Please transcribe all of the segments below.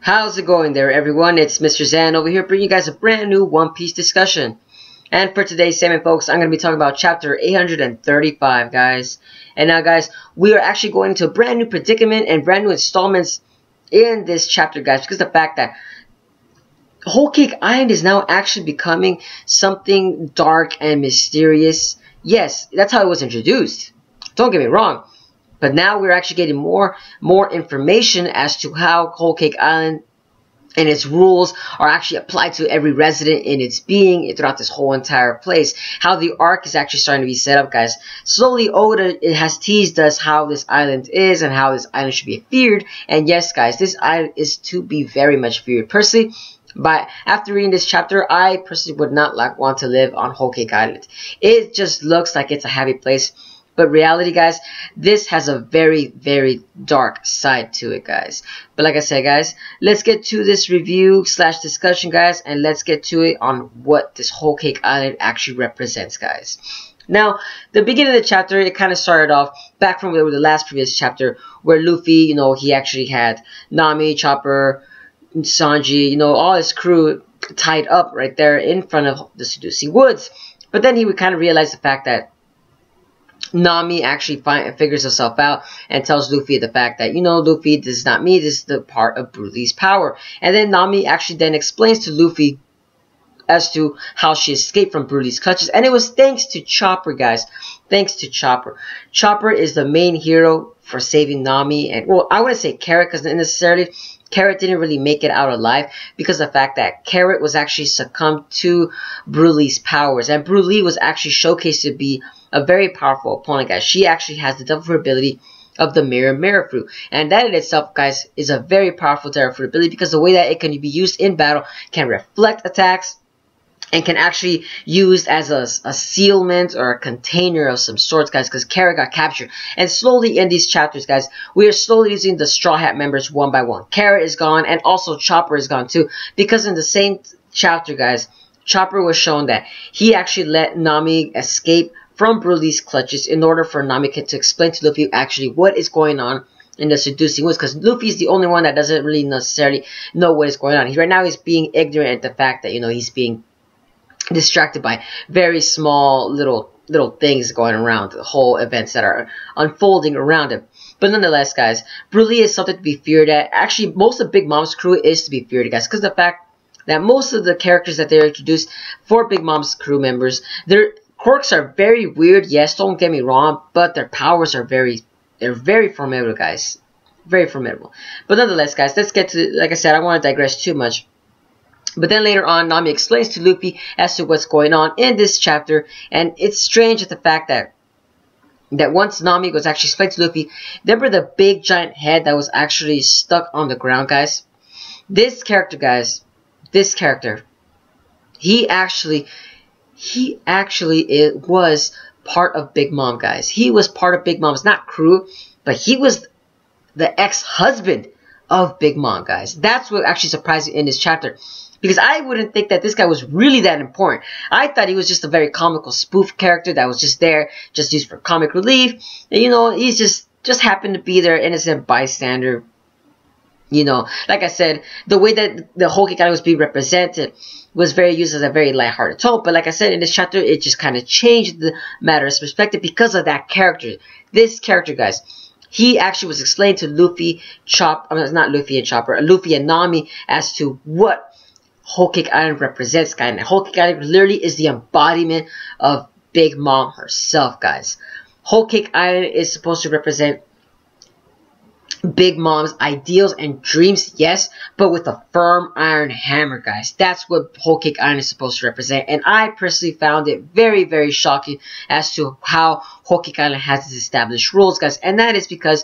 How's it going there, everyone? It's Mr. Zan over here bringing you guys a brand new One Piece discussion. And for today's segment, folks, I'm going to be talking about chapter 835, guys. And now, guys, we are actually going into a brand new predicament and brand new installments in this chapter, guys, because of the fact that Whole Cake Island is now actually becoming something dark and mysterious. Yes, that's how it was introduced. Don't get me wrong. But now we're actually getting more information as to how Whole Cake Island and its rules are actually applied to every resident in its being throughout this whole entire place. How the arc is actually starting to be set up, guys. Slowly, Oda has teased us how this island is and how this island should be feared. And yes, guys, this island is to be very much feared. Personally, but after reading this chapter, I personally would not want to live on Whole Cake Island. It just looks like it's a happy place. But reality, guys, this has a very, very dark side to it, guys. But like I said, guys, let's get to this review / discussion, guys, and let's get to it on what this Whole Cake Island actually represents, guys. Now, the beginning of the chapter, it kind of started off back from the last previous chapter where Luffy, he actually had Nami, Chopper, Sanji, all his crew tied up right there in front of the seducing woods. But then he would kind of realize the fact that Nami actually figures herself out and tells Luffy the fact that, Luffy, this is not me, this is the part of Broly's power. And then Nami actually then explains to Luffy as to how she escaped from Broly's clutches. And it was thanks to Chopper, guys. Thanks to Chopper. Chopper is the main hero for saving Nami. And, well, I wouldn't say Carrot, because necessarily Carrot didn't really make it out alive because of the fact that Carrot was actually succumbed to Broly's powers. And Broly was actually showcased to be a very powerful opponent, guys. She actually has the double fruit ability of the mirror fruit. And that in itself, guys, is a very powerful double fruit ability because the way that it can be used in battle can reflect attacks and can actually used as a sealment or a container of some sorts, guys, because Carrot got captured. And slowly in these chapters, guys, we are slowly using the Straw Hat members one by one. Carrot is gone, and also Chopper is gone too, because in the same chapter, guys, Chopper was shown that he actually let Nami escape from Broly's clutches in order for Nami to explain to Luffy actually what is going on in the seducing woods, because Luffy is the only one that doesn't really necessarily know what is going on. Right now he's being ignorant at the fact that, he's being distracted by very small little things going around, the whole events that are unfolding around him. But nonetheless, guys, Broly is something to be feared at. Actually, most of Big Mom's crew is to be feared, guys, because the fact that most of the characters that they introduced for Big Mom's crew members, their quirks are very weird, yes, don't get me wrong, but their powers are they're very formidable, guys. Very formidable. But nonetheless, guys, let's get to, like I said, I don't want to digress too much. But then later on, Nami explains to Luffy as to what's going on in this chapter. And it's strange at the fact that once Nami was actually explained to Luffy, remember the big giant head that was actually stuck on the ground, guys? This character, guys, he actually was part of Big Mom, guys. He was part of Big Mom's, not crew, but he was the ex-husband of Big Mom, guys. That's what actually surprised me in this chapter. Because I wouldn't think that this guy was really that important. I thought he was just a very comical spoof character that was just there, just used for comic relief. And, he's just happened to be there, innocent bystander. Like I said, the way that the Whole Cake Island was being represented was very used as a very lighthearted tone. But like I said, in this chapter, it just kind of changed the matter's perspective because of that character. This character, guys, he actually was explained to Luffy, not Luffy and Chopper, Luffy and Nami as to what Whole Cake Island represents, guys. And Whole Cake Island literally is the embodiment of Big Mom herself, guys. Whole Cake Island is supposed to represent Big Mom's ideals and dreams, yes, but with a firm iron hammer, guys. That's what Whole Cake Island is supposed to represent. And I personally found it very, very shocking as to how Whole Cake Island has its established rules, guys. And that is because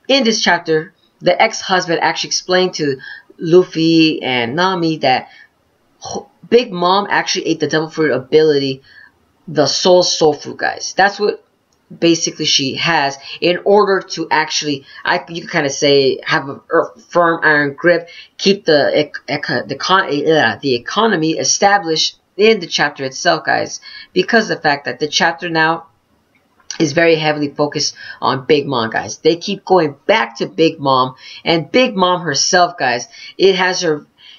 in this chapter, the ex-husband actually explained to Luffy and Nami that Big Mom actually ate the devil fruit ability, the soul fruit, guys. That's what basically she has in order to actually, you could kind of say, have a firm iron grip, keep the economy established in the chapter itself, guys. Because of the fact that the chapter now is very heavily focused on Big Mom, guys. They keep going back to Big Mom, and Big Mom herself, guys,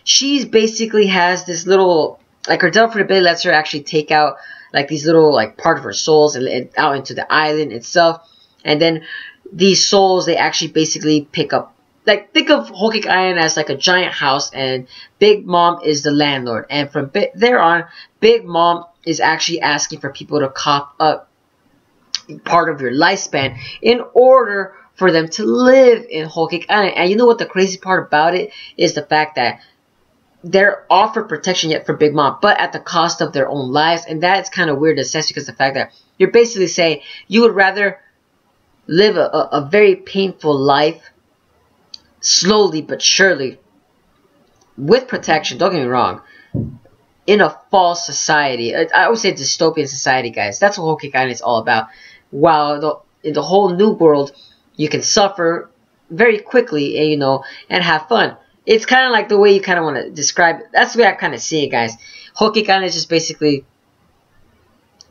she's basically has this little, like, her teleportability lets her actually take out, like, these little, like, part of her souls and out into the island itself. And then these souls, they actually basically pick up, like, think of Whole Cake Island as like a giant house, and Big Mom is the landlord. And from there on, Big Mom is actually asking for people to cop up part of your lifespan in order for them to live in Whole Cake Island. And you know what the crazy part about it is? The fact that they're offered protection yet for Big Mom, but at the cost of their own lives. And that's kind of weird to assess, because the fact that you're basically saying you would rather live a very painful life slowly but surely with protection, don't get me wrong, in a false society. I would say dystopian society, guys. That's what Whole Cake Island is all about. While in the whole new world, you can suffer very quickly and, and have fun. It's kind of like the way you kind of want to describe it. That's the way I kind of see it, guys. Whole Cake Island is just basically,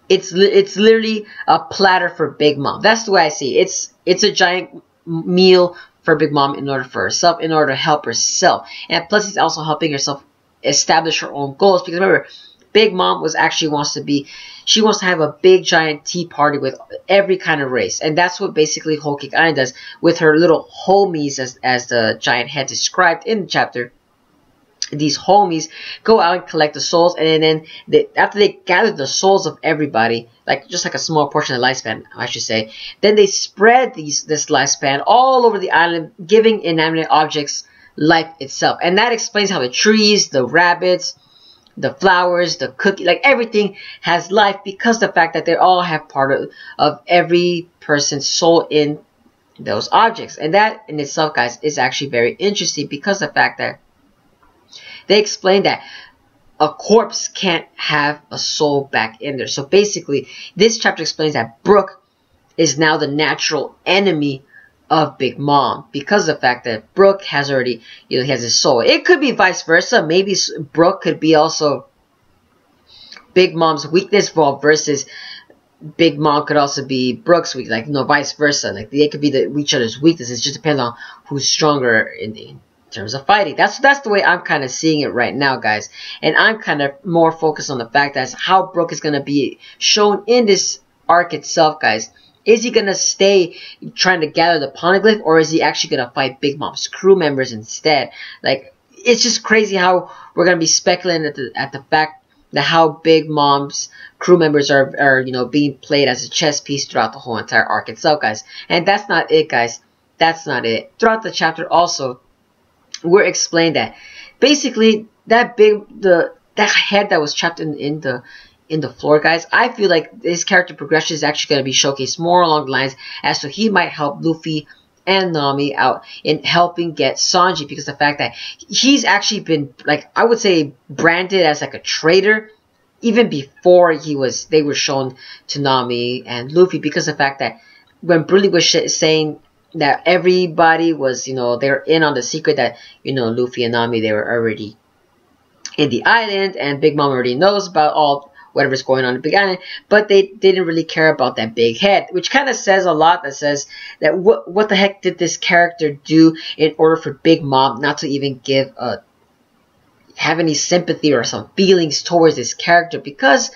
it's literally a platter for Big Mom. That's the way I see it. It's a giant meal for Big Mom in order for herself, in order to help herself. And plus, it's also helping herself establish her own goals. Because remember, Big Mom wants to have a big giant tea party with every kind of race. And that's what basically Whole Cake Island does with her little homies, as the giant head described in the chapter. These homies go out and collect the souls, and then after they gather the souls of everybody, just like a small portion of the lifespan, I should say, then they spread this lifespan all over the island, giving inanimate objects life itself. And that explains how the trees, the rabbits, the flowers, the cookie, like everything has life, because the fact that they all have part of every person's soul in those objects. And that in itself, guys, is actually very interesting, because the fact that they explain that a corpse can't have a soul back in there. So basically, this chapter explains that Brooke is now the natural enemy of Big Mom, because of the fact that Brooke has already, he has his soul. It could be vice versa. Maybe Brooke could be also Big Mom's weakness, versus Big Mom could also be Brooke's weakness, like, vice versa. Like, they could be each other's weaknesses. It just depends on who's stronger in terms of fighting. That's the way I'm kind of seeing it right now, guys. And I'm kind of more focused on the fact that how Brooke is going to be shown in this arc itself, guys. Is he going to stay trying to gather the poneglyph, or is he actually going to fight Big Mom's crew members instead? Like, it's just crazy how we're going to be speculating at the fact that how Big Mom's crew members are being played as a chess piece throughout the whole entire arc itself, guys. And that's not it, guys. That's not it. Throughout the chapter also, we're explained that basically that head that was trapped in the floor, guys, I feel like his character progression is actually going to be showcased more along the lines as to he might help Luffy and Nami out in helping get Sanji, because the fact that he's actually been, like, I would say, branded as like a traitor even before they were shown to Nami and Luffy, because of the fact that when Broly was saying that everybody was, they're in on the secret that, Luffy and Nami, they were already in the island, and Big Mom already knows about all whatever's going on in Big Island, but they didn't really care about that big head, which kind of says a lot. That says that what the heck did this character do in order for Big Mom not to even have any sympathy or some feelings towards this character? Because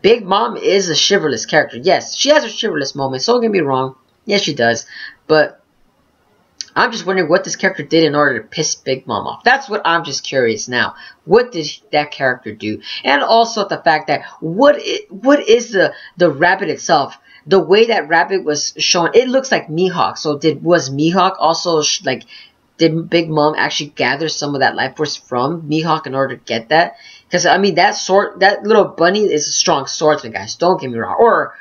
Big Mom is a chivalrous character. Yes, she has her chivalrous moments, so don't get me wrong. Yes, she does. But I'm just wondering what this character did in order to piss Big Mom off. That's what I'm just curious now. What did that character do? And also the fact that what is the rabbit itself? The way that rabbit was shown, it looks like Mihawk. So was Mihawk also did Big Mom actually gather some of that life force from Mihawk in order to get that? Because I mean, that little bunny is a strong swordsman, guys. Don't get me wrong, or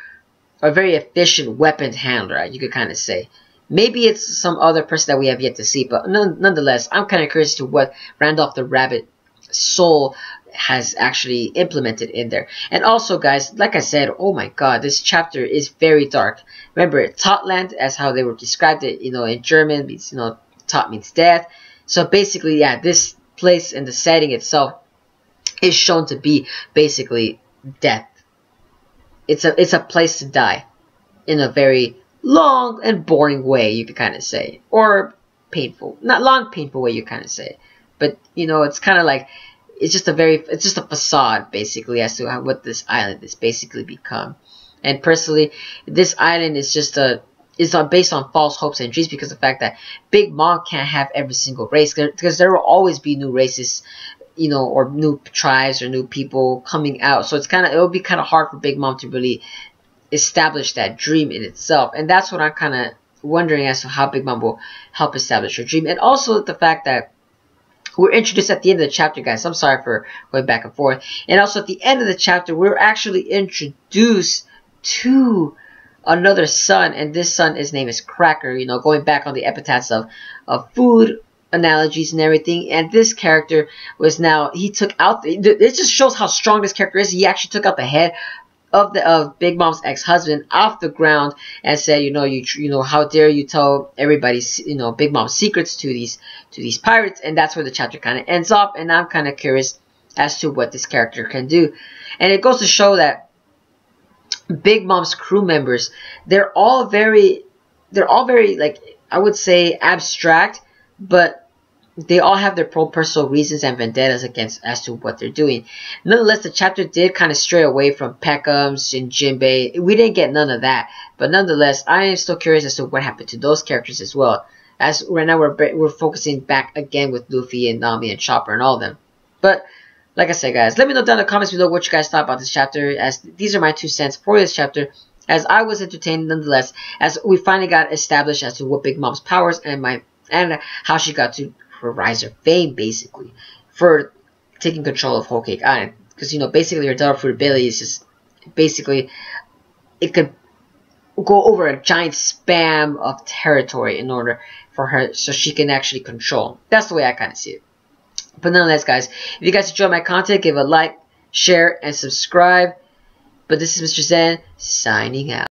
a very efficient weapons handler, you could kind of say. Maybe it's some other person that we have yet to see, but nonetheless, I'm kind of curious to what Randolph the Rabbit soul has actually implemented in there. And also, guys, like I said, oh my god, this chapter is very dark. Remember, Totland, as how they were described it, in German, means, Tot means death. So basically, yeah, this place and the setting itself is shown to be basically death. it's a place to die in a very long and boring way, you could kind of say, or painful, not long, painful way, you kind of say. But you know, it's kind of like it's just a facade basically as to what this island has basically become. And personally, this island is just based on false hopes and dreams, because of the fact that Big Mom can't have every single race, because there will always be new races, you know, or new tribes or new people coming out. So it'll be kind of hard for Big Mom to really establish that dream in itself. And that's what I'm kind of wondering as to how Big Mom will help establish her dream. And also the fact that we're introduced at the end of the chapter, guys. I'm sorry for going back and forth. And also at the end of the chapter, we're actually introduced to another son, and this son, his name is Cracker. You know, going back on the epithets of food analogies and everything. And this character was now, he took out it just shows how strong this character is. He actually took out the head of Big Mom's ex-husband off the ground and said, you know, how dare you tell everybody's, you know, Big Mom's secrets to these pirates. And that's where the chapter kind of ends off. And I'm kind of curious as to what this character can do. And it goes to show that Big Mom's crew members, they're all very, like, I would say abstract, but they all have their personal reasons and vendettas as to what they're doing. Nonetheless, the chapter did kind of stray away from Peckham's and Jinbei. We didn't get none of that, but nonetheless, I am still curious as to what happened to those characters as well. As right now we're focusing back again with Luffy and Nami and Chopper and all of them. But like I said, guys, let me know down in the comments below what you guys thought about this chapter, as these are my 2 cents for this chapter, as I was entertained nonetheless, as we finally got established as to what Big Mom's powers and how she got to her rise of fame, basically, for taking control of Whole Cake Island. Because, you know, basically her devil fruit ability is just, basically, it could go over a giant span of territory in order for her, so she can actually control. That's the way I kind of see it. But nonetheless, guys, if you guys enjoy my content, give a like, share, and subscribe. But this is Mr. Zen, signing out.